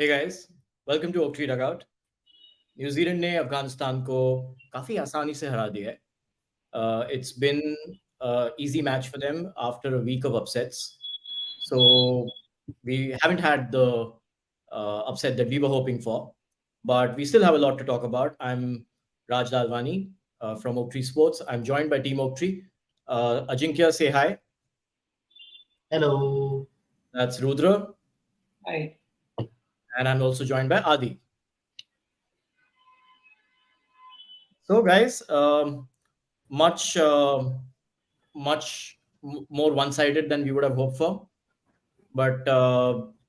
Hey guys, welcome to Oaktree Dugout. New Zealand ने अफगानिस्तान को काफ़ी आसानी से हरा दिया है. It's been an easy match for them after a week of upsets. So we haven't had the upset that we were hoping for, but we still have a lot to talk about. I'm Raj Dalwani from Oaktree Sports. I'm joined by Team Oaktree. Ajinkya, say hi. Hello. That's Rudra. Hi. And I'm also joined by Adi. So, guys, much more one-sided than we would have hoped for. But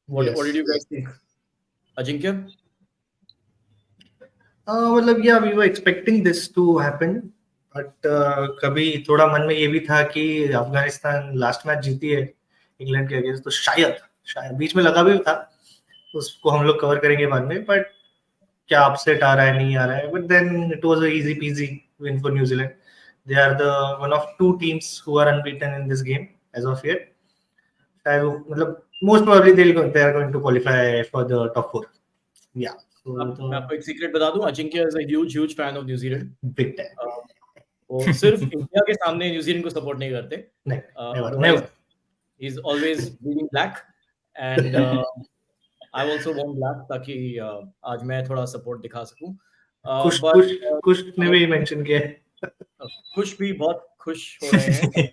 what did you guys think, Ajinkya? मतलब yeah, we were expecting this to happen, but कभी थोड़ा मन में ये भी था कि Afghanistan last match जीती है इंग्लैंड के अगेंस्ट, तो शायद बीच में लगा भी था उसको हम लोग कवर करेंगे बाद में, बट क्या अपसेट आ रहा है नहीं आ रहा है, but then it was a easy peasy win for New Zealand. They are the one of two teams who are unbeaten in this game as of yet. शायद मतलब most probably they are going to qualify for the top 4. या मैं आपको एक secret बता दूं, Ajinkya is a huge fan of New Zealand. Big time. वो सिर्फ इंडिया के सामने न्यूजीलैंड को सपोर्ट नहीं करते. Never. He is always being black and I also want black ताकि आज मैं थोड़ा सपोर्ट दिखा सकूं. कुछ ने भी मेंशन किया है. खुश भी बहुत खुश हो रहे हैं.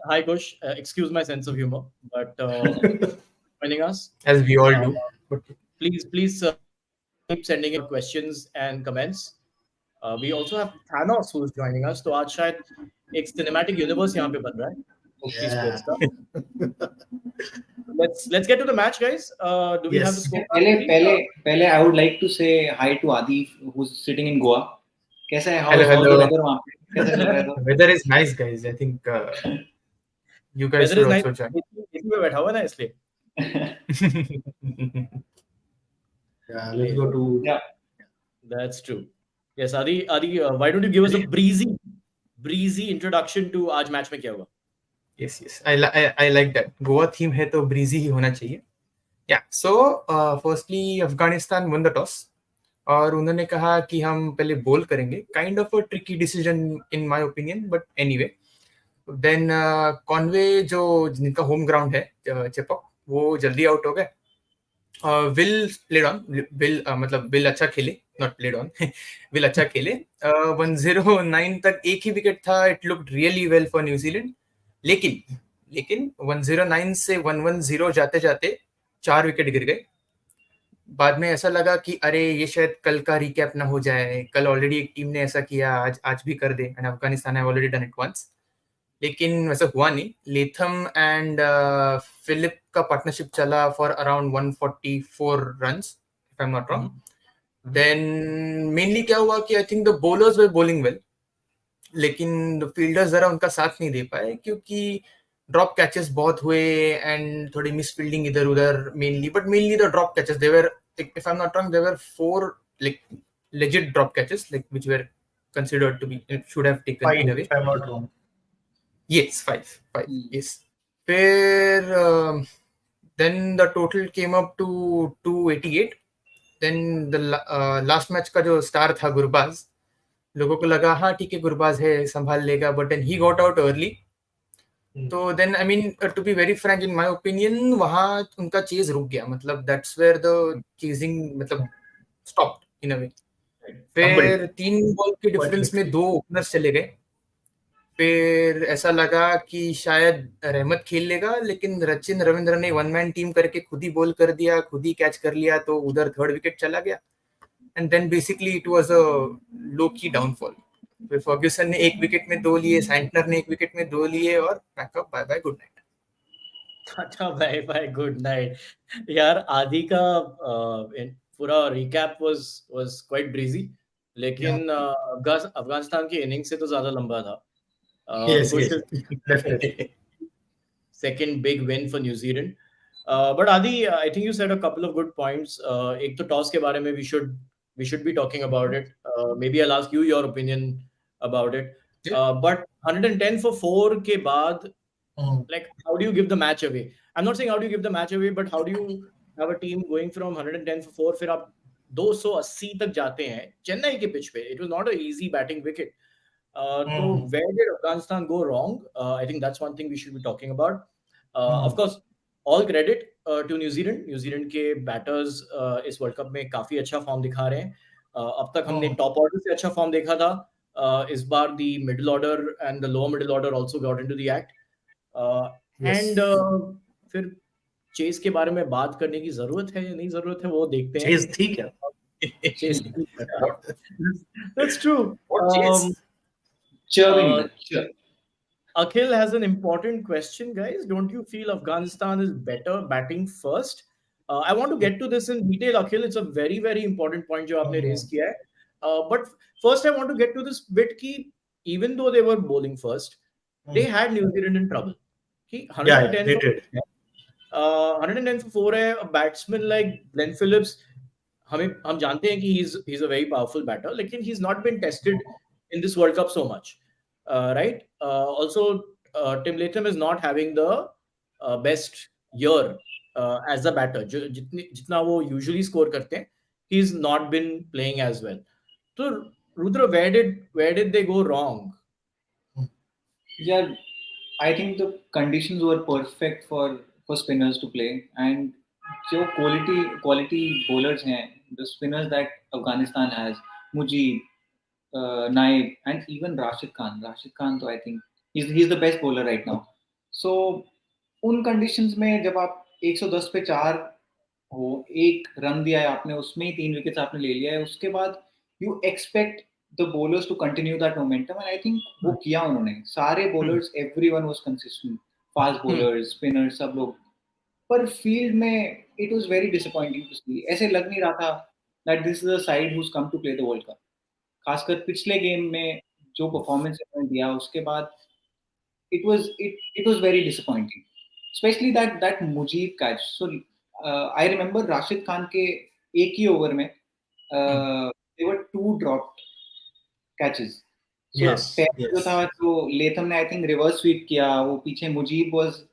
Hi Kush, excuse my sense of humor, but joining us as we all do. Please keep sending in questions and comments. We also have Thanos who is joining us. तो आज शायद एक cinematic universe यहाँ पे बन रहा है. Oaktree Sports का. Let's get to the match, guys. Do we have the score? पहले I would like to say hi to Adi who's sitting in Goa. कैसा है? How is the weather वहाँ पे? कैसा चल रहा है? Weather is nice, guys. I think you guys should also join. इसी में बैठा हुआ ना इसलिए. Yeah, let's go to. Yeah, that's true. Yes, Adi, why don't you give us a breezy introduction to आज मैच में क्या हुआ? Yes. I like that. Goa theme है तो breezy ही होना चाहिए. Yeah. So firstly, Afghanistan won the toss. और उन्होंने कहा कि हम पहले बोल करेंगे. Kind of a tricky decision in my opinion, but anyway. Then Conway जो जिनका होम ग्राउंड है चेपॉक, वो जल्दी आउट हो गए. Will played on. विल अच्छा खेले, नॉट प्लेड ऑन. विल अच्छा खेले. 109 तक एक ही विकेट था. It looked really well for New Zealand. लेकिन 109 से 110 जाते जाते 4 विकेट गिर गए. बाद में ऐसा लगा कि अरे ये शायद कल का रिकैप ना हो जाए. कल ऑलरेडी एक टीम ने ऐसा किया, आज भी कर दे. And Afghanistan have already done it once. लेकिन वैसा हुआ नहीं. लेथम एंड फिलिप का पार्टनरशिप चला for around 144 runs if I am not wrong. Then mainly क्या हुआ कि I think the bowlers were bowling well, लेकिन द फील्डर्स जरा उनका साथ नहीं दे पाए क्योंकि ड्रॉप कैचेस बहुत हुए एंड थोड़ी मिस फील्डिंग इधर उधर mainly the drop catches. They were, if I'm not wrong, there were 4 like legit drop catches like which were considered to be, it should have taken 5, in a way. if I'm not wrong. Yes, 5. Yes. Where then the total came up to 288. Then the last match का जो star था गुरबाज, लोगों को लगा हाँ ठीक है गुरबाज है संभाल लेगा, but then he got out early. तो then I mean to be very frank in my opinion वहाँ उनका चेज रुक गया. मतलब that's where the chasing मतलब stopped in a way. फिर 3 बॉल के डिफरेंस में 2 ओपनर्स चले गए. फिर ऐसा लगा कि शायद रहमत खेल लेगा, लेकिन रचिन रविंद्र ने 1 मैन टीम करके खुद ही बॉल कर दिया, खुद ही कैच कर लिया, तो उधर 3rd विकेट चला गया. And then basically it was a low key downfall. फिर फर्ग्यूसन ने 1 विकेट में 2 लिए, सैंटनर ने 1 विकेट में 2 लिए और pack up bye bye good night. अच्छा बाय बाय गुड नाइट. यार आदि का पूरा रिकैप वाज क्वाइट ब्रीजी, लेकिन अफगानिस्तान की इनिंग से तो ज्यादा लंबा था. Yes, definitely. Second big win for New Zealand. But Adi, I think you said a couple of good points. एक तो टॉस के बारे में we should be talking about it. Maybe I'll ask you your opinion about it. But 110 for 4 के बाद Like, how do you give the match away? I'm not saying how do you give the match away, but how do you have a team going from 110 for 4, फिर आप 280 तक जाते हैं चेन्नई के pitch पे? It was not an easy batting wicket. So where did Afghanistan go wrong? I think that's one thing we should be talking about. Of course, all credit to New Zealand. New Zealand के batters इस world cup में काफी अच्छा form दिखा रहे हैं. अब तक हमने टॉप ऑर्डर से अच्छा फॉर्म देखा था. इस बार the middle order and the lower middle order also got into the act. And फिर चेस के बारे में बात करने की जरूरत है या नहीं जरूरत है वो देखते हैं. चेस ठीक है. Chase. That's true. Akhil has an important question, guys. Don't you feel Afghanistan is better batting first? I want to get to this in detail, Akhil. It's a very, very important point जो आपने raise किया है. But first, I want to get to this bit कि even though they were bowling first, they had New Zealand in trouble. कि 110 they did. 110 for 4 है. A batsman like Glenn Phillips, हम जानते हैं कि he's a very powerful batter, लेकिन he's not been tested in this World Cup so much, right? Also, Tim Latham is not having the best year as a batter. जितना वो usually score करते हैं, he's not been playing as well. So, Rudra, where did they go wrong? Yeah, I think the conditions were perfect for spinners to play, and जो quality bowlers हैं, the spinners that Afghanistan has, Mujib, Naib, and even Rashid Khan. Rashid Khan, तो I think he's the best bowler right now. So उन conditions में जब आप 110 पे 4 हो, एक रन दिया है आपने, उसमें ही 3 विकेट्स आपने ले लिया है, उसके बाद you expect the bowlers to continue that momentum, and I think वो किया उन्होंने. सारे bowlers, everyone was consistent, fast bowlers, spinners, सब लोग. पर फील्ड में it was very disappointing to see. ऐसे लग नहीं रहा था that this is a side who's come to play the World Cup. खासकर पिछले गेम में जो परफॉर्मेंस इन्होंने दिया उसके बाद it was very disappointing, especially that Mujib catch. So I remember Rashid Khan के एक ही ओवर में there were 2 dropped catches. So Yes. जो था तो लेथम ने I think reverse sweep किया, वो पीछे Mujib was.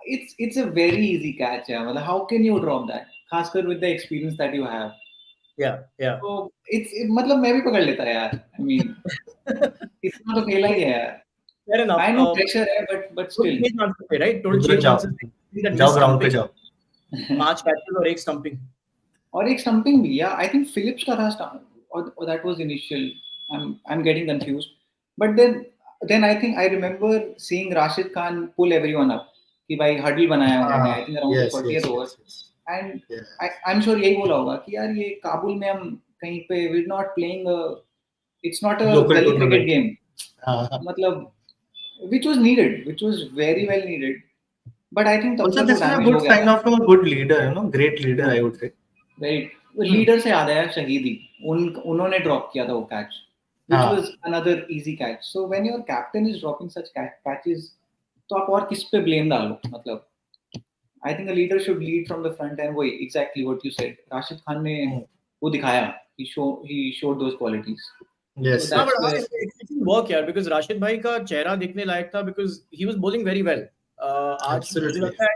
It's a very easy catch. Yeah. How can you drop that? खासकर with the experience that you have. Yeah. So मतलब मैं भी पकड़ लेता यार. I mean, इतना तो खेला ही है यार. Fair enough. I know pressure है, but still. Right? Don't change chances. जाओ ground पे जाओ. 5 catches और एक stumping. और एक stumping भी. Yeah, I think Phillips का था or that was initial. I'm getting confused. But then I think I remember seeing Rashid Khan pull everyone up. कि भाई हडल बनाया उन्होंने, I think around 40th over, and I'm sure यही बोला होगा कि यार ये काबुल में हम कहीं पे we're not playing it's not a gully cricket game, मतलब which was very well needed, but I think also this is a good sign of a good leader, great leader I would say. Right, leader से याद आया शहीदी, उन्होंने drop किया था वो catch, which was another easy catch. So when your captain is dropping such catches, तो आप और किस पे blame डालो? मतलब I think a leader should lead from the front, and वही exactly what you said. Rashid Khan ने वो दिखाया, he showed those qualities. Yes. So it didn't work यार, because Rashid भाई का चेहरा दिखने लायक था, because he was bowling very well. आज मुझे लगता है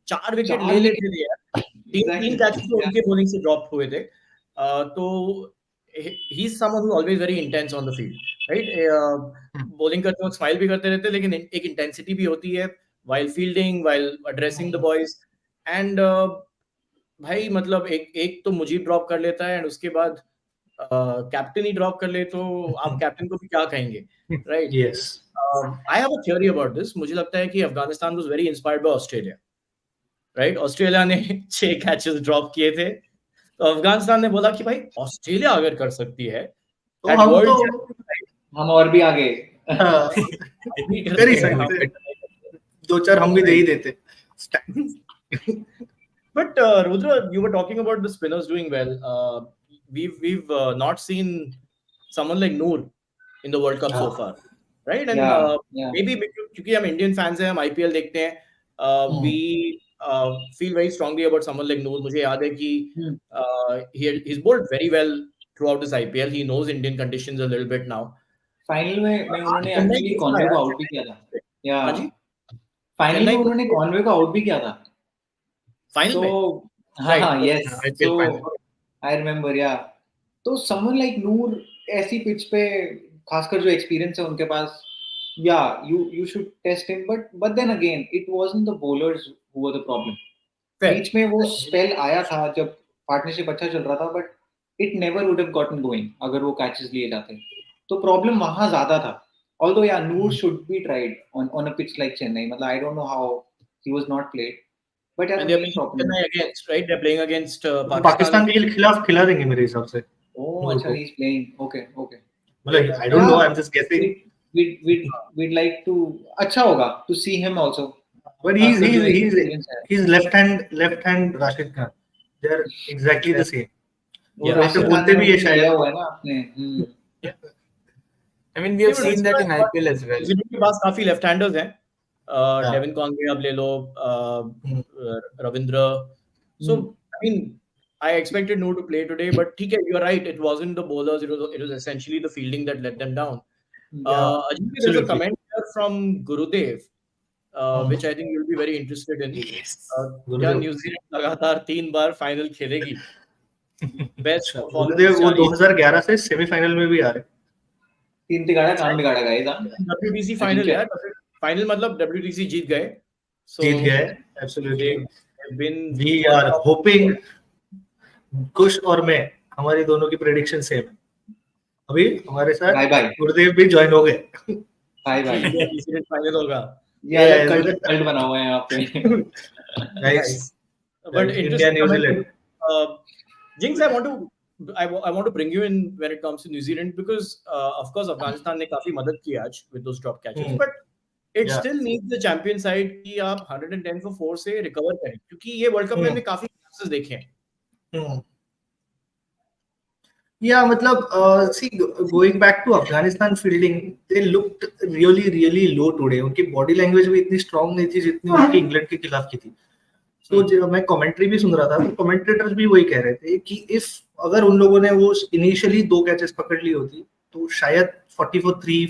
4 विकेट ले लेते थे यार. 3 कैचेस तो उनके bowling से drop हुए थे. तो he's someone who's always very intense on the field, right? Bowling करते वक्त smile भी करते रहते हैं, लेकिन एक intensity भी होती है while fielding, while addressing the boys. And भाई मतलब एक तो मुझे ड्रॉप कर लेता है, and उसके बाद कैप्टन ही ड्रॉप कर ले, तो आप कैप्टन को भी क्या कहेंगे, right? Yes. I have a theory about this. मुझे लगता है कि Afghanistan was very inspired by Australia, right? Australia ने 6 कैचेस ड्रॉप किए थे, तो अफगानिस्तान ने बोला कि भाई ऑस्ट्रेलिया अगर कर सकती है तो हम और भी आगे कर ही सकते, 2-4 हम भी दे ही देते. But Rudra, you were talking about the spinners doing well. We've not seen someone like Noor in the World Cup so far, right? And maybe because हम Indian fans हैं, हम IPL देखते हैं, we feel very strongly about someone like Noor. मुझे याद है कि he's bowled very well throughout this IPL. He knows Indian conditions a little bit now. Final में उन्होंने एक्चुअली कॉन्वे को आउट भी किया था. फाइनल में चेन्नई उन्होंने कॉनवे को आउट भी किया था. फाइनल में So, Right. हाँ, yes. IPL So, final. I remember, yeah. तो someone like नूर ऐसी पिच पे, खासकर जो एक्सपीरियंस है उनके पास, yeah, you should test him. But then again, it wasn't the bowlers who were the problem. Fair. बीच में वो स्पेल आया था जब पार्टनरशिप अच्छा चल रहा था, but it never would have gotten going अगर वो कैचेस लिए जाते. तो प्रॉब्लम वहाँ ज्यादा था. Although yeah, Noor should be tried on a pitch like Chennai. मतलब I don't know how he was not played. But yeah, And the they're main playing problem. Chennai against, right? They're playing against तो Pakistan. Pakistan के खिलाफ खिला देंगे मेरे हिसाब से. Oh, नूर अच्छा, को. he's playing. Okay. मतलब I don't know, I'm just guessing. We'd like to. अच्छा होगा to see him also. But खासकर जो experience है. he's left hand Rashid Khan. They're exactly the same. वो Yeah, राशिद बोलते खान ने भी ये उनको शायद. लिया हुआ है ना आपने. I mean, we have seen that in IPL as well. के पास काफी लेफ्ट हैंडर्स हैं. Yeah. डेविन कॉनवे आप ले लो, Ravindra. So I mean, I expected Noor to play today, but ठीक है, you're right. It wasn't the bowlers. It was essentially the fielding that let them down. Ajay, there's a absolutely. comment here from Gurudev, which I think you'll be very interested in. क्या गुरुदेव. New Zealand लगातार 3 बार final खेलेगी? Best गुरुदेव वो 2011 से semifinal में भी आ रहे. तीन तिगाड़ा काम बिगाड़ा गाइस. WBC फाइनल यार. फाइनल मतलब WBC जीत गए. So जीत गए. Absolutely. they've been. We are hoping. कुश और मैं, हमारी दोनों की प्रेडिक्शन सेम है. अभी हमारे साथ बाय गुरुदेव भी ज्वाइन हो गए. बाय न्यूजीलैंड फाइनल होगा. ये कल्ट बना हुआ है यहाँ पे. Guys, But India, interesting New comment. Zealand. Jinx, I want to bring you in when it comes to New Zealand because of course Afghanistan ने काफी मदद की आज with those drop catches, but it still needs the champion side कि आप 110 for 4 से recover करें, क्योंकि ये वर्ल्ड कप में हमने काफी chances देखे हैं. Yeah, मतलब see, going back to Afghanistan fielding, they looked really low today. उनकी body language भी इतनी strong नहीं थी जितनी उनकी इंग्लैंड के खिलाफ की थी. तो जब मैं कमेंट्री भी सुन रहा था तो कमेंटेटर्स भी वही कह रहे थे कि इफ अगर उन लोगों ने वो इनिशियली 2 कैचेस पकड़ ली होती तो शायद 40 for 3,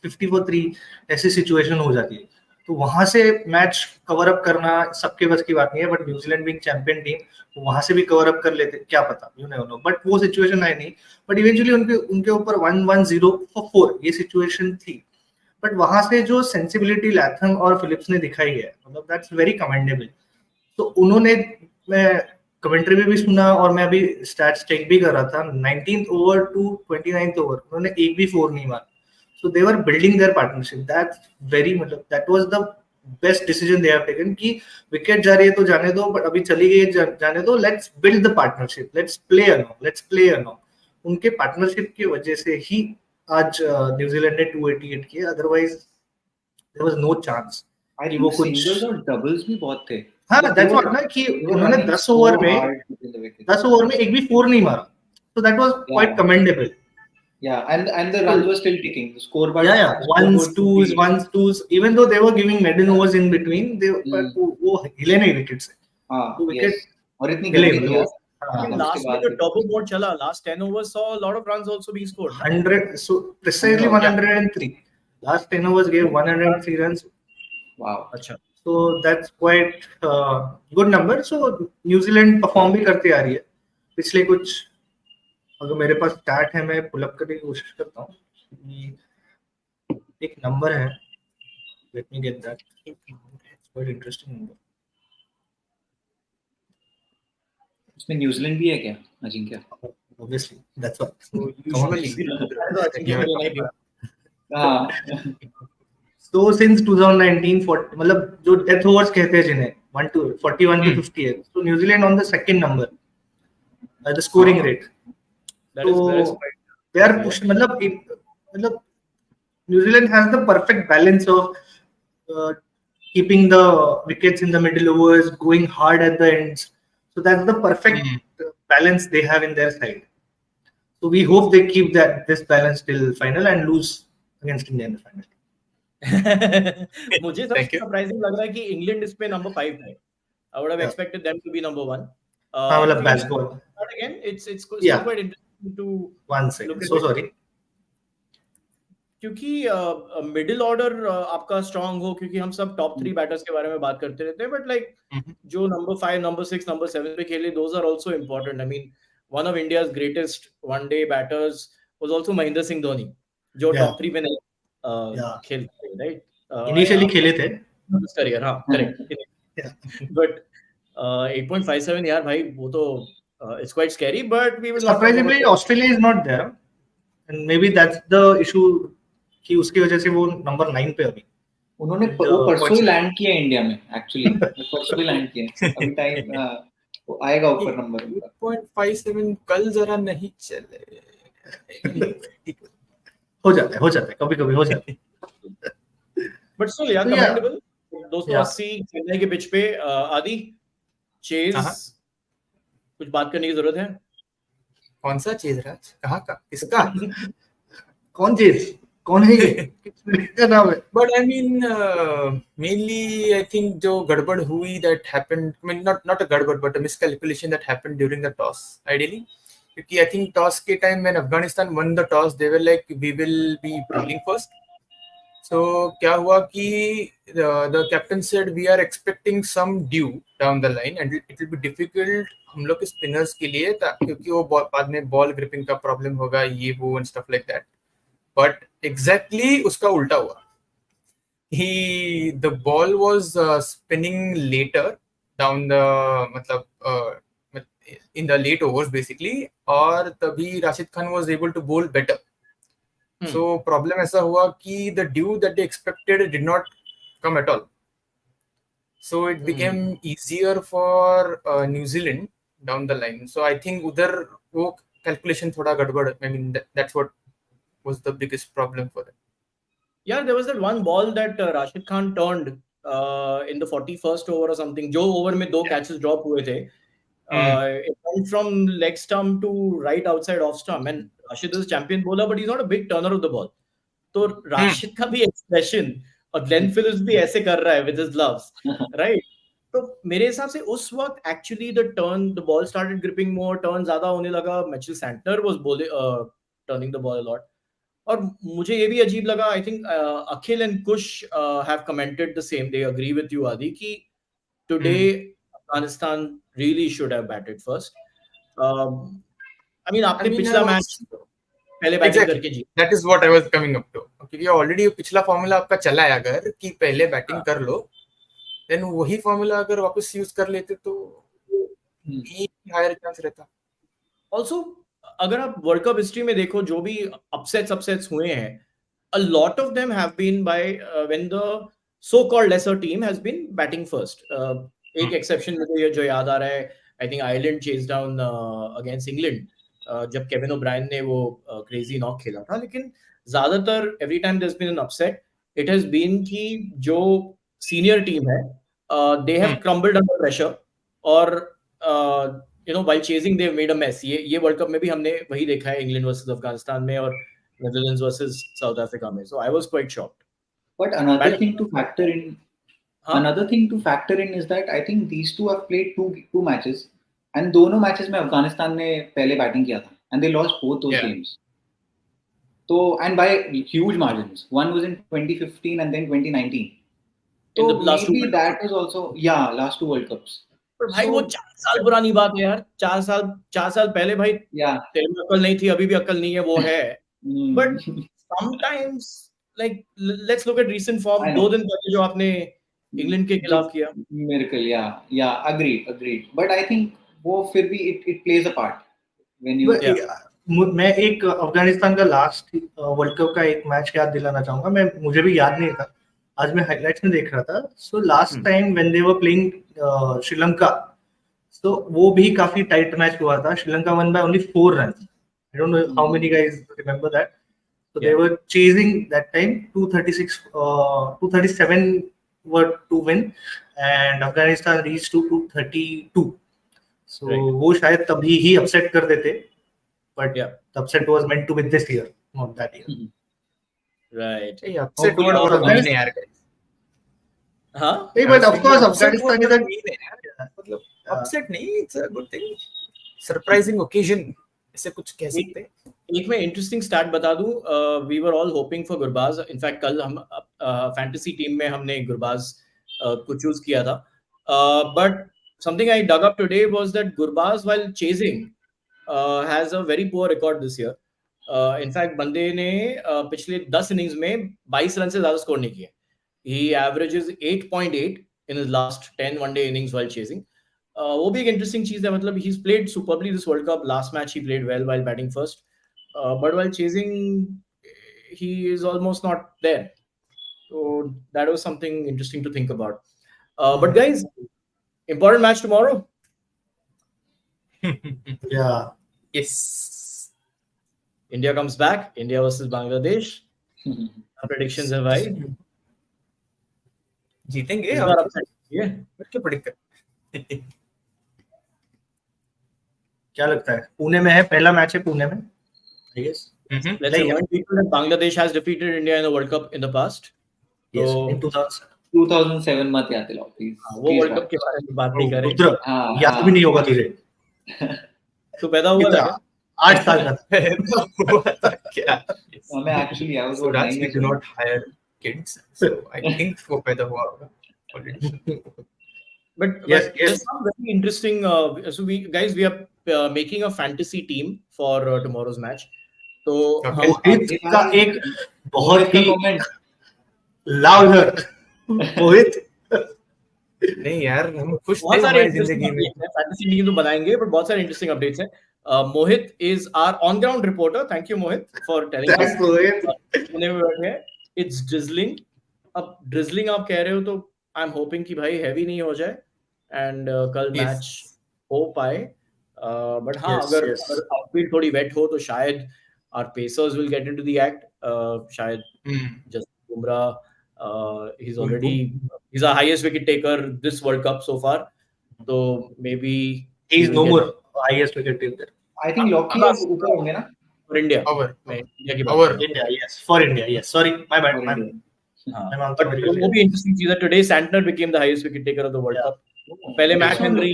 50 for 3 ऐसी सिचुएशन हो जाती है. तो वहां से मैच कवर अप करना सबके बस की बात नहीं है, but New Zealand being champion team वहां से भी कवर अप कर लेते, क्या पता, यू नेवर नो. बट वो सिचुएशन आई नहीं, बट इवेंचुअली उनके ऊपर 1-1-0 for 4 ये सिचुएशन थी. बट वहां से जो सेंसिबिलिटी लैथम और फिलिप्स ने दिखाई है, मतलब दैट्स वेरी कमेंडेबल. तो उन्होंने, मैं कमेंट्री में भी सुना और मैं अभी स्टैट्स चेक भी कर रहा था, 19th over to 29th over उन्होंने एक भी 4 नहीं मारा. So they were building their partnership. That's very, मतलब that was the best decision they have taken कि विकेट जा रही है तो जाने दो, बट अभी चली गई जाने दो, let's build the partnership, let's play a. उनके पार्टनरशिप की वजह से ही आज न्यूजीलैंड ने 288 किए, otherwise there was no chance. वो सिंगल्स और डबल्स भी बहुत थे. हाँ, दैट्स व्हाट ना कि उन्होंने 10 ओवर में एक भी 4 नहीं मारा. So that was quite commendable. Yeah, and the runs were still ticking. The scoreboard. Yeah. Ones, twos. Even though they were giving maiden overs in between, they वो हिले नहीं विकेट से. हाँ. विकेट और इतनी गर्मी थी. Last में जो turbo mode चला, last 10 overs saw a lot of runs also being scored. 100, so precisely 103. Last 10 overs gave 103 runs. Wow. अच्छा. So that's quite good number. So New Zealand perform भी करती आ रही है. पिछले कुछ, अगर मेरे पास स्टैट है मैं पुल अप करने की कोशिश करता हूँ. एक नंबर है, let me get that. It's quite interesting number. उसमें न्यूजीलैंड भी है क्या, Ajinkya? Obviously, that's what. So usually So since 2019, मतलब जो डेथ ओवर्स कहते हैं जिन्हें 41 to 50 है, so New Zealand on the second number at the scoring rate. that is they are push, मतलब New Zealand has the perfect balance of keeping the wickets in the middle overs, going hard at the ends. So that's the perfect balance they have in their side. So we hope they keep this balance till final and lose against India in the final. मुझे सबसे surprising लग रहा है कि England इस पे number 5 है. I would have expected them to be number 1. हाँ, मतलब bad score. But again, it's quite interesting to one second. So sorry. क्योंकि मिडिल ऑर्डर आपका स्ट्रांग हो, क्योंकि हम सब टॉप 3 बैटर्स के बारे में बात करते रहते हैं, बट लाइक जो नंबर 5, नंबर 6, नंबर 7 पे खेले, those are also important. I mean, one of India's greatest one-day batters was also Mahendra Singh Dhoni, जो Yeah. टॉप 3 पे नहीं Yeah. खेलते थे, राइट? Initially खेले थे. करियर, हाँ, करेक्ट. बट 8.57 यार भाई, वो तो it's quite scary, but we will not talk Surprisingly, about Australia is not there, and maybe that's the issue कि उसकी वजह से वो नंबर 9 पे अभी. उन्होंने वो परसों ही लैंड किया इंडिया में, एक्चुअली परसों ही लैंड किया. अभी टाइम वो आएगा ऊपर नंबर. 8.57 कल जरा नहीं चले. हो जाता है कभी-कभी हो जाता है. बट स्टिल यार, तो यार, कमेंडेबल. 280 चेन्नई के पिच पे. आदि चेज, कुछ बात करने की जरूरत है? कौन सा चेज राज? कहाँ का? किसका? कौन चेज? कौन है ये? किसका नाम है? But I mean, mainly I think जो गड़बड़ हुई that happened, I mean not a गड़बड़ but a miscalculation that happened during the toss. Ideally, क्योंकि I think toss के time when Afghanistan won the toss, they were like we will be bowling first. So क्या हुआ कि the captain said we are expecting some dew down the line and it will be difficult हम लोग के spinners के लिए, क्योंकि वो बाद में ball gripping का problem होगा, ये वो and stuff like that. But exactly उसका उल्टा हुआ. The ball was spinning later down the मतलब in the late overs basically, और तभी Rashid Khan was able to bowl better. So problem ऐसा हुआ कि the dew that they expected did not come at all. So it became easier for New Zealand down the line. So I think उधर वो calculation थोड़ा गड़बड़. I mean that's what was the biggest problem for them. Yeah, there was that one ball that Rashid Khan turned in the 41st over or something. जो over में 2 catches drop हुए थे. It went from leg stump to right outside off stump. And Rashid is champion bowler, but he's not a big turner of the ball. तो Rashid का भी expression और Glenn Phillips भी ऐसे कर रहा है with his gloves, right? तो मेरे हिसाब से उस वक्त actually the ball started gripping more, turn ज़्यादा होने लगा. Mitchell Santner was turning the ball a lot. और मुझे ये भी अजीब लगा. I think Akhil and Kush have commented the same. They agree with you Aadi कि today Afghanistan really should have batted first. I mean आपने पिछला मैच पहले बैटिंग करके जीता. That is what I was coming up to, क्योंकि ऑलरेडी पिछला फार्मूला आपका चला है. अगर कि पहले बैटिंग कर लो, देन वही फार्मूला अगर वापस यूज कर लेते तो हायर चांस रहता. ऑल्सो अगर आप वर्ल्ड कप हिस्ट्री में देखो, जो भी अपसेट्स हुए हैं, a lot of them have been by when the so called lesser team has been batting first. एक एक्सेप्शन मुझे जो याद आ रहा है, I think Ireland chase down against England जब केविन ओब्रायन ने वो क्रेजी नॉक खेला था. लेकिन ज्यादातर every time there has been an upset, it has been कि जो सीनियर टीम है they have crumbled under pressure, और you know, while chasing they've made a mess. ये वर्ल्ड कप में भी हमने वही देखा है, इंग्लैंड वर्सेस अफगानिस्तान में और नेदरलैंड्स वर्सेस साउथ अफ्रीका में. So I was quite shocked. But another thing to factor in is that I think these two have played two matches, and दोनों मैचेस में अफगानिस्तान ने पहले बैटिंग किया था and they lost both those games. So and by huge margins. One was in 2015 and then 2019. So maybe that was also last two World Cups. पर भाई वो 4 साल पुरानी बात है यार. 4 साल पहले भाई तेरे में अकल नहीं थी, अभी भी अकल नहीं है, वो है. But sometimes like let's look at recent form. 2 दिन पहले जो आपने इंग्लैंड के खिलाफ किया, miracle. Agreed. But I think वो फिर भी it plays a part when you. मैं एक अफगानिस्तान का लास्ट वर्ल्ड कप का एक मैच याद दिलाना चाहूंगा. मुझे भी याद नहीं था, आज मैं हाइलाइट्स में देख रहा था. So last time when they were playing Sri Lanka, so वो भी काफी टाइट मैच हुआ था. Sri Lanka won by only 4 runs. I don't know how many guys remember that. So they were chasing that time 237 were to win, and Afghanistan reached to 232. So वो शायद तभी ही upset कर देते, but the upset was meant to be this year, not that year. Right. Upset word और नहीं है यार. हाँ. But of course Afghanistan is मतलब upset नहीं, it's a good thing. Surprising occasion. ऐसे कुछ कह सकते हैं? एक मैं इंटरेस्टिंग स्टैट बता दूं, we were all hoping for Gurbaz. In fact कल हम फैंटेसी टीम में हमने गुरबाज को चूज किया था, but something I dug up today was that Gurbaz while chasing has a very poor record this year. In fact बंदे ने पिछले 10 इनिंग्स में 22 रन से ज्यादा स्कोर नहीं किए। He averages 8.8 in his last 10 one day innings while chasing. वो भी एक इंटरेस्टिंग चीज है, मतलब he played superbly this world cup. Last match he played well while batting first, but while chasing, he is almost not there. So that was something interesting to think about. But guys, important match tomorrow. Yeah. Yes. India comes back. India versus Bangladesh. Our predictions है भाई, जीतेंगे इस और बार upset होंगे। क्या predict कर? क्या लगता है? पुणे में है, पहला मैच है पुणे में, I guess. Let's remind people that Bangladesh has defeated India in the World Cup in the past. Yes, So in 2000. 2007 मत याद दिलाओ प्लीज। वो वर्ल्ड कप के बारे में बात नहीं करेंगे। रुद्र, हाँ, याद भी नहीं होगा तुझे। तो पैदा हुआ था क्या? 8 साल का था। क्या? मैं actually I was So about Raj, 9 we years do old. not hire kids, so I think वो पैदा हुआ होगा already. But Yes, yes. there's some very interesting. So we are making a fantasy team for tomorrow's match. तो Okay. मोहित का एक बहुत ही comment. Louder मोहित। नहीं यार, हम खुश बहुत थे सारे हमारी जिंदगी में। फैंटेसी लीग तो बताएंगे, but बहुत सारे इंटरेस्टिंग अपडेट्स हैं। मोहित is our on ground reporter. Thank you Mohit for telling us. Thanks, मोहित। पुणे में बैठे हैं। It's drizzling. अब drizzling आप कह रहे हो तो I'm hoping कि भाई heavy नहीं हो जाए and कल Yes. मैच हो पाए। But हाँ, Yes, अगर yes. आउटफील्ड थोड़ी वेट हो तो शायद our pacers will get into the act. शायद Jasprit Bumrah, he's our highest wicket taker this World Cup so far. So maybe He is will no get more highest wicket taker. I think Loki Abbas ऊपर होंगे ना? for India. Our मैं India की बात our कर रहा हूँ। India, yes, for India, yes. Sorry, my bad. For My India. हाँ, मैं मानता but हूँ मेरी वो भी इंटरेस्टिंग चीज है। Today Santner became the highest wicket taker of the World Yeah. Cup. पहले That's Matt one- Henry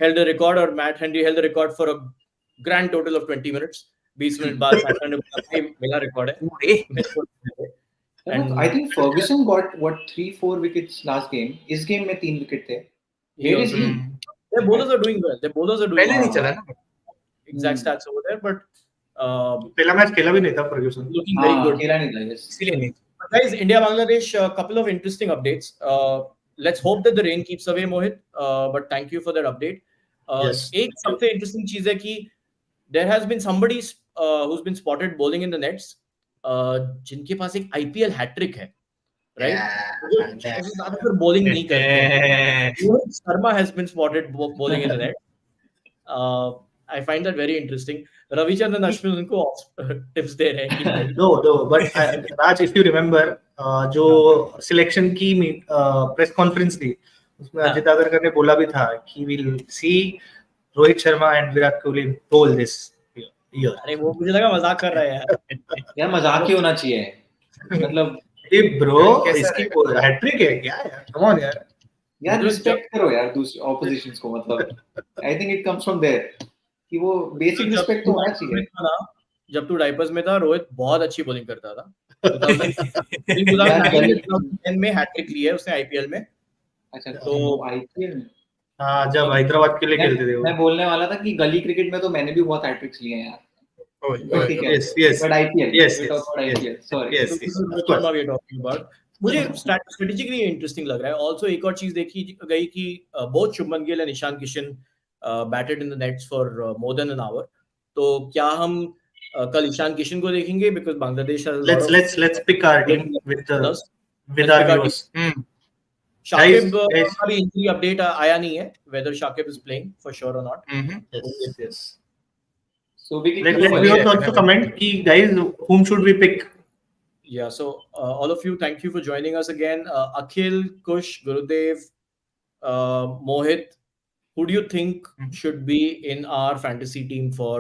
held the record, और Matt Henry held the record for a grand total of 20 minutes. 20 minute बाद Santner ने बोला भाई मेरा record है। पूरे And I think Ferguson got what 3-4 wickets last game. इस game में 3 wicket थे. he Where is also- he? their bowlers are doing well. Their bowlers are doing पहले नहीं well. चला ना। Exact stats over there, but पहला match खेला भी नहीं था फर्ग्यूसन। looking very हाँ, good. खेला नहीं था, yes. इसीलिए नहीं। But guys, India Bangladesh, a couple of interesting updates. Let's hope that the rain keeps away, Mohit. But thank you for that update. Yes. एक सबसे interesting चीज है कि there has been somebody who's been spotted bowling in the nets, जिनके पास एक IPL hat trick है, right? ज्यादातर bowling नहीं करते हैं। Rohit Sharma has been spotted bowling in the net. I find that very interesting. Ravichandran Ashwin उनको टिप्स दे रहे हैं कि भाई No, but Raj, if you remember, जो सिलेक्शन की प्रेस कॉन्फ्रेंस थी उसमें अजित अगरकर ने बोला भी था कि we'll see Rohit Sharma and Virat Kohli bowl this year. अरे वो मुझे लगा मजाक कर रहा है यार। यार मजाक ही होना चाहिए। मतलब Hey bro, कैसा इसकी हैट्रिक है क्या यार? Come on यार। यार मतलब रिस्पेक्ट करो यार दूसरे ऑपोजिशंस को। मतलब I think it comes from there कि वो बेसिक रिस्पेक्ट तो होना चाहिए। जब तू डाइपर्स में था रोहित बहुत अच्छी बॉलिंग करता था। 2009 में हैट्रिक ली है उसने आईपीएल में। अच्छा तो आईपीएल में हाँ, जब हैदराबाद के लिए खेलते थे वो। मैं बोलने वाला था कि गली क्रिकेट में तो मैंने भी बहुत हैट्रिक्स लिए हैं यार। Yes. But Yes. IPL sorry. Yes. Rohit Sharma we are talking about. मुझे स्ट्रेटेजिकली इंटरेस्टिंग लग रहा है। ऑल्सो एक और चीज देखी गई कि both Shubman Gill and Ishan Kishan batted in the nets for more than an hour. तो क्या हम कल ईशान किशन को देखेंगे? Because Bangladesh Let's pick our team with our viewers. Shakib Guys. का भी इंजरी अपडेट आया नहीं है, whether Shakib is playing for sure or not. Yes. So we Let viewers also comment कि guys whom should we pick? Yeah, so all of you, thank you for joining us again. Akhil, Kush, Gurudev, Mohit, who do you think should be in our fantasy team for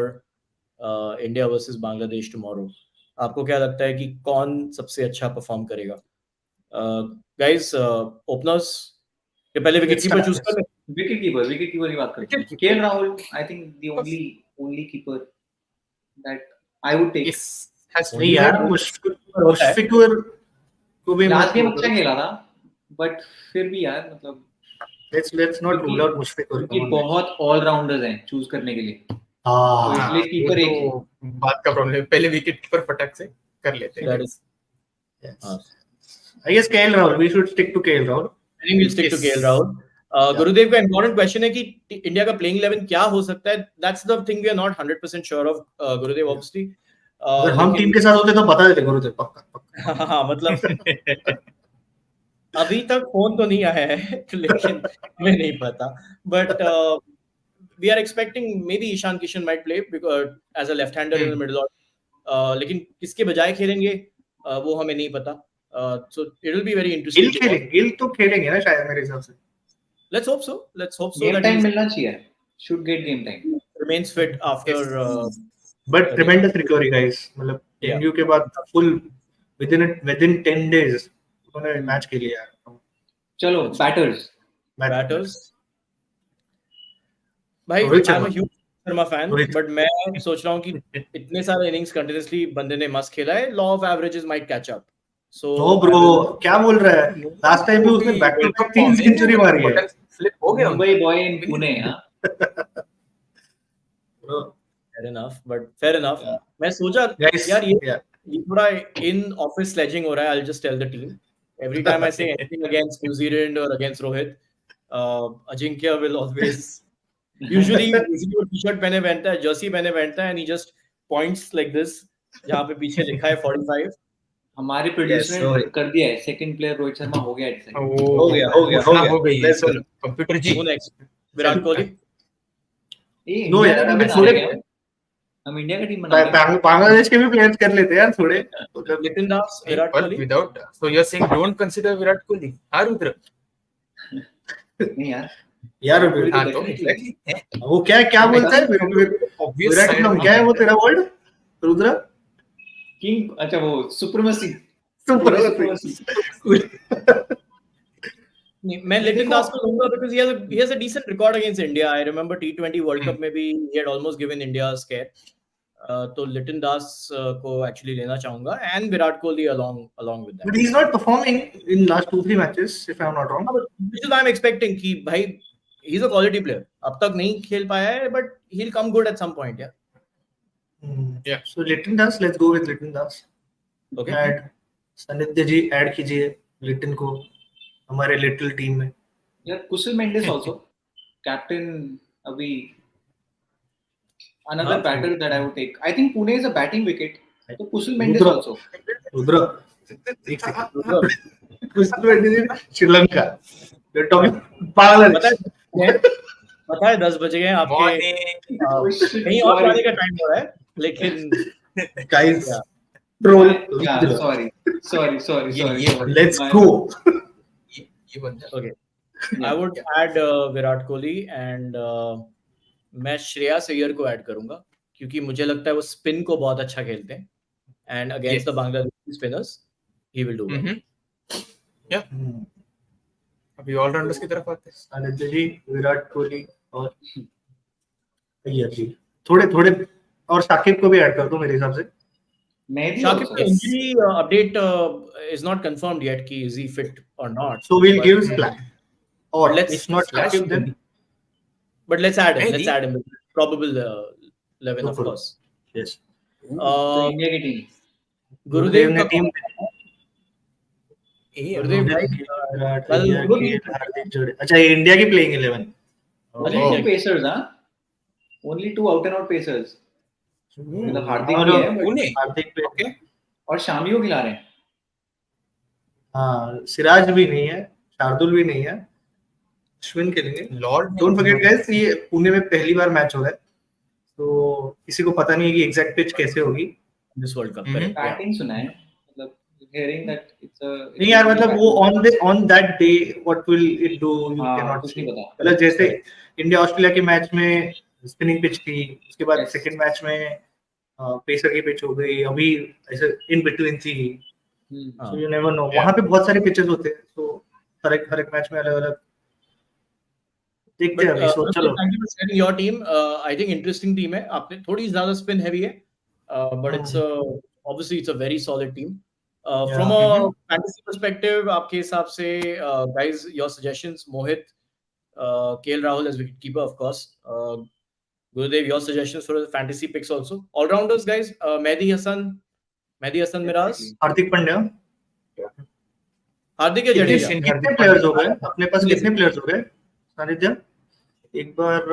India versus Bangladesh tomorrow? आपको क्या लगता है कि कौन सबसे अच्छा perform करेगा? Guys, openers के पहले विकेट कीपर चूज कर ले। विकेट कीपर की बात करते हैं। KL Rahul I think the only keeper that I would take. Yes, has to नहीं be यार, there. मुश्फिकुर को भी लास्ट मत गेम बोलो। अच्छा खेला था, बट फिर भी यार मतलब Let's not rule out Mushfiqur. क्योंकि बहुत ऑलराउंडर्स हैं चूज करने के लिए, तो हाँ, इसलिए वो कीपर एक है। तो बात का प्रॉब्लम है, पहले विकेट कीपर फटक से कर लेते That हैं। is, yes. I guess KL Rahul. We should stick to KL Rahul. I think we'll stick to KL Rahul. गुरुदेव का important question है कि इंडिया का playing 11 क्या हो सकता है? That's the thing we are not 100% sure of, Gurudev obviously. अगर हम टीम के साथ होते तो बता देते गुरुदेव, पक्का। हाँ, मतलब अभी तक फोन तो नहीं आया है, लेकिन मैं नहीं पता, but we are expecting maybe Ishan Kishan might play because as a left-hander in the middle order. लेकिन किसके बजाय खेलेंगे वो हमें नहीं पता. So it will be very interesting. Gill तो खेलेंगे ना शायद मेरे हिसाब से. Let's hope so. Game that time he मिलना चाहिए, should get game time. remains fit after. But tremendous recovery guys. मतलब डेंगू के बाद full within 10 days उन्होंने मैच खेल लिया. चलो बैटर्स. भाई Rohit I'm Sharma. a huge Sharma fan, but मैं सोच रहा हूँ कि इतने सारे innings continuously बंदे ने मस्त खेला है, law of averages might catch up. So no bro, क्या बोल रहा है? Last time भी उसने back to back 3 सेंचुरी मारी है. फ्लिप हो गया. Mumbai boy in Pune. fair enough. मैं सोचा यार ये थोड़ा in office sledging हो रहा है. I'll just tell the team every time I say anything against New Zealand or against Rohit, Ajinkya will always usually वो t-shirt पहने पहनता है, jersey पहने पहनता है, and he just points like this जहाँ पे पीछे लिखा है 45. हमारे प्रोड्यूसर ने कर दिया है, सेकंड प्लेयर रोहित शर्मा हो गया है. हो गया. Computer ji. Who next? Virat Kohli. No यार, अभी थोड़े हम इंडिया का टीम बना रहे हैं. बांग्लादेश के भी प्लेयर्स कर लेते हैं यार थोड़े. Nitin Das, Virat Kohli. Without, so you're saying don't consider Virat Kohli? Arudra. नहीं यार वो क्या बोलता है विराट नाम क्या है वो तेरा वर्ड रुद्र? किंग. अच्छा वो सुप्रीमेसी. मैं लिटिन दास को लूंगा because he has a decent record against India. I remember T20 World Cup में भी he had almost given India a scare. तो लिटिन दास को actually लेना चाहूंगा and Virat Kohli along with that. But he's not performing in last 2-3 matches if I'm not wrong. Which is why I'm expecting कि भाई he's a quality player. अब तक नहीं खेल पाया है but he'll come good at some point. Yeah. So Liton Das, let's go with Liton Das. Okay. Add Sannidhya ji add कीजिए लिटिन को हमारे लिटिल टीम में. यार कुशल मेंडिस also captain अभी another batter that I would take. I think Pune is a batting wicket. So Kushal Mendes also. Rudra. Kushal Mendes Sri Lanka. We're talking Bangladesh. पता है 10 बज गए हैं आपके. कहीं और जाने का टाइम हो रहा है लेकिन guys troll. Sorry. Let's go. Okay. I would add Virat Kohli and मैं श्रेयस अय्यर को ऐड करूंगा क्योंकि मुझे लगता है वो स्पिन को बहुत अच्छा खेलते हैं and against the Bangladeshi spinners he will do well. Yeah. अभी ऑलराउंडर्स की तरफ आते हैं. सनिध्य जी, विराट कोहली और अय्यर जी. थोड़े और साकिब को भी ऐड कर दो मेरे हिसाब से. Shakib injury update is not confirmed yet कि is he fit or not. So we'll give Slash. Or let's not Slash then. But let's add him. Probable 11 of course. Yes. India की team. गुरुदेव ने team अच्छा India की playing 11. Only pacers only 2 out and out pacers. मतलब हार्दिक भी है, हार्दिक पे और शामी को खिला रहे हैं. हाँ, सिराज भी नहीं है, शार्दुल भी नहीं है, अश्विन खेलेंगे. डोंट फॉरगेट गाइस, ये पुणे में पहली बार मैच हो रहा है तो किसी को पता नहीं है कि एग्जैक्ट पिच कैसे होगी दिस वर्ल्ड कप. बैटिंग सुना है, मतलब hearing that it's a नहीं यार, मतलब वो on that day what will it do you cannot see. मतलब जैसे इंडिया ऑस्ट्रेलिया के मैच में स्पिनिंग पिच थी, उसके बाद सेकंड मैच में पेसर की पिच हो गई, अभी ऐसे इन बिटवीन थी. सो यू नेवर नो, वहां पे बहुत सारे पिचेस होते हैं तो हर एक मैच में अलग-अलग देखते हैं. अभी सो चलो, thank you for sharing your team. I think interesting team है. आपने थोड़ी ज्यादा स्पिन हैवी है but it's obviously it's a very solid team. Yeah. From a fantasy perspective, आपके हिसाब से guys, your suggestions, Mohit, KL Rahul as wicketkeeper, of course. Gurudev, your suggestions for the fantasy picks also. All-rounders, guys. Mehdi Hassan Miraz. Hardik Pandya. हार्दिक या जडेजा? कितने players हो गए अपने पास? कितने players हो गए सानिध्य? एक बार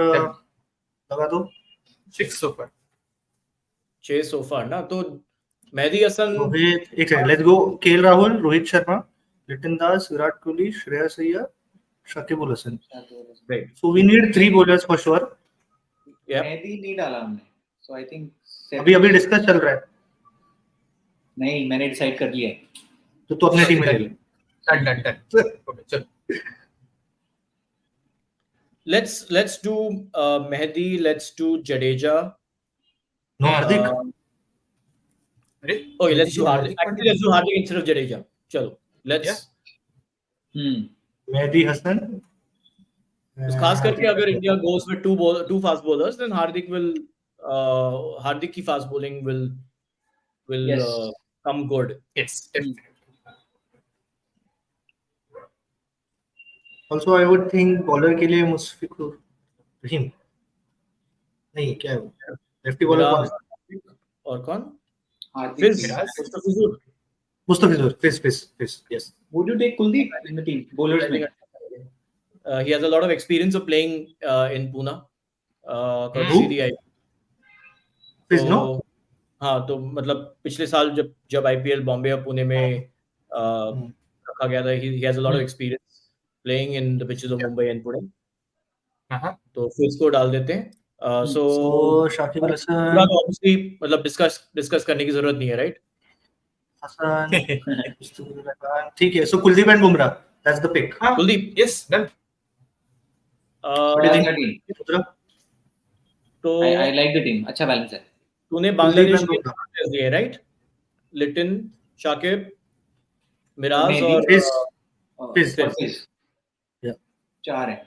लगा दो. 6 so far. 6 so far ना. तो मेहदी हसन, रोहित, एक second, let's go. KL Rahul, Rohit Sharma, Liton Das, Virat Kohli, Shreyas Iyer, Shakib Al Hasan. right. So we need 3 bowlers for sure. Yeah. Mehdi नहीं डाला हमने, so I think अभी डिस्कस चल रहा है. नहीं, मैंने डिसाइड कर लिया है. तो तू अपने टीम में ले ले. Done. Okay, चल. Let's do Mehdi, let's do Jadeja. No, Hardik. Okay, let's do Hardik. Actually, let's do Hardik instead of Jadeja. चलो, let's. मेहदी हसन. खास करके अगर India goes with two fast bowlers, then Hardik की fast bowling will Yes. come good. Yes, definitely. Also, I would think bowler के लिए मुशफिकुर रहीम. नहीं, क्या है वो? लेफ्टी बॉलर कौन है? और कौन? Hardik. Mustafizur. Fiz. Yes. Would you take Kuldeep in the team? Bowlers में. He has a lot of experience of playing in Pune. Who? Fiz, no? हाँ, तो मतलब पिछले साल जब IPL बॉम्बे और पुणे में रखा गया था, he has a lot of experience playing in the pitches of Mumbai and Pune. तो फिर इसको डाल देते हैं. So शाकिब अल हसन, obviously मतलब डिस्कस करने की जरूरत नहीं है, right? हसन. ठीक है. So Kuldeep and Bumrah. That's the pick. Kuldeep, Yes, done. What do you अच्छा think? team. तो I like the team. अच्छा बैलेंस है. तूने बांग्लादेश के players दिए, right? लिटिन, शाकिब, मिराज और Fiz. Yeah. 4 है.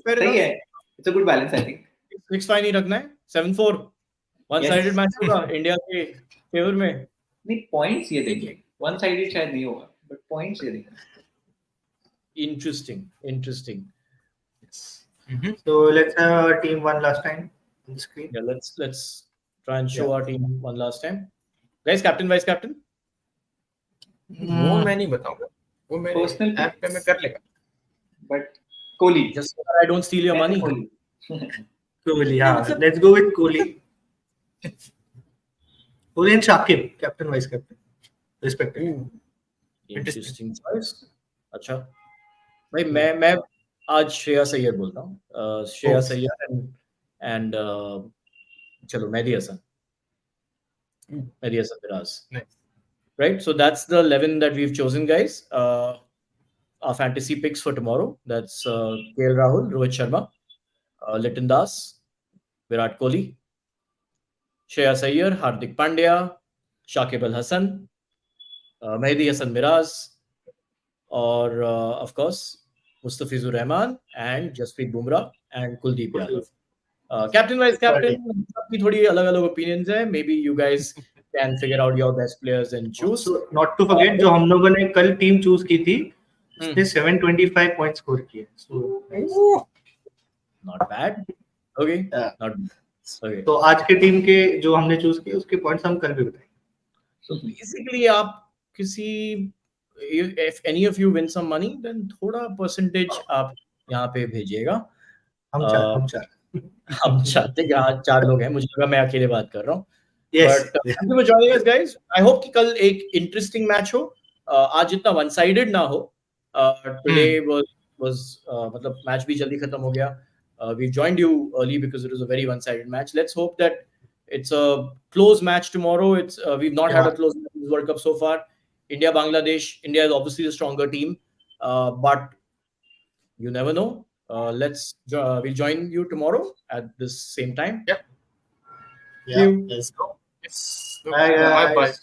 Fair सही enough. है. It's a good balance, I think. 6-5 नहीं रखना है. 7-4 वन-साइडेड मैच होगा इंडिया के फेवर में. नहीं, पॉइंट्स ये देंगे. वन साइडेड शायद नहीं होगा, बट पॉइंट्स ये देंगे. Interesting. So let's have our team one last time on the screen. Yeah, let's try and show our team one last time. Guys, captain, vice captain. वो मैं नहीं बताऊंगा. वो मेरे Personal ऐप पे मैं कर लेगा. But Kohli. Just so that I don't steal your money. Kohli, yeah. Let's go with Kohli. Kohli and Shakib, captain, vice captain, respectively. Interesting choice. अच्छा भाई मैं आज श्रेयस अय्यर बोलता हूँ. श्रेयस अय्यर and चलो Mehdi Hasan Miraj. Right, so that's the 11 that we've chosen, guys. Our fantasy picks for tomorrow. That's KL Rahul, Rohit Sharma, Liton Das, Virat Kohli, Shreyas Iyer, Hardik Pandya, Shakib Al Hasan, Mehdi Hasan Miraz, or of course Mustafizur Rahman and Jasprit Bumrah and Kuldeep Yadav. Captain vice captain, सबकी थोड़ी अलग-अलग opinions है. Maybe you guys can figure out your best players and choose. So, not to forget, जो हम लोगों ने कल team choose की थी, उसने 725 पॉइंट स्कोर किए. So not bad. Okay. Yeah. Not bad. Okay. तो आज के टीम के जो हमने चूज किए उसके पॉइंट्स हम कल भी बताएंगे. So basically आप किसी if any of you win some money, then थोड़ा percentage आप यहाँ पे भेजिएगा. हम चार हम चाहते हैं यहाँ 4 लोग हैं. मुझे लगा मैं अकेले बात कर रहा हूँ. Yes. But thank you for joining us, guys. I hope कि कल एक interesting match हो. आज जितना one-sided ना हो. Today was मतलब match भी जल्दी खत्म हो गया. We joined you early because it was a very one-sided match. Let's hope that it's a close match tomorrow. We've not had a close match in this World Cup so far. India, Bangladesh. India is obviously the stronger team, but you never know. We'll join you tomorrow at this same time. Yep. Yeah. Let's go. Yes. Bye, guys. Bye.